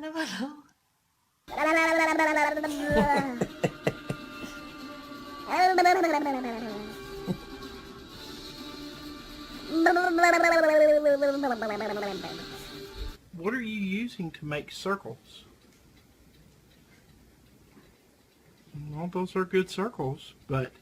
naman, oh. What are you using to make circles? Well, those are good circles, but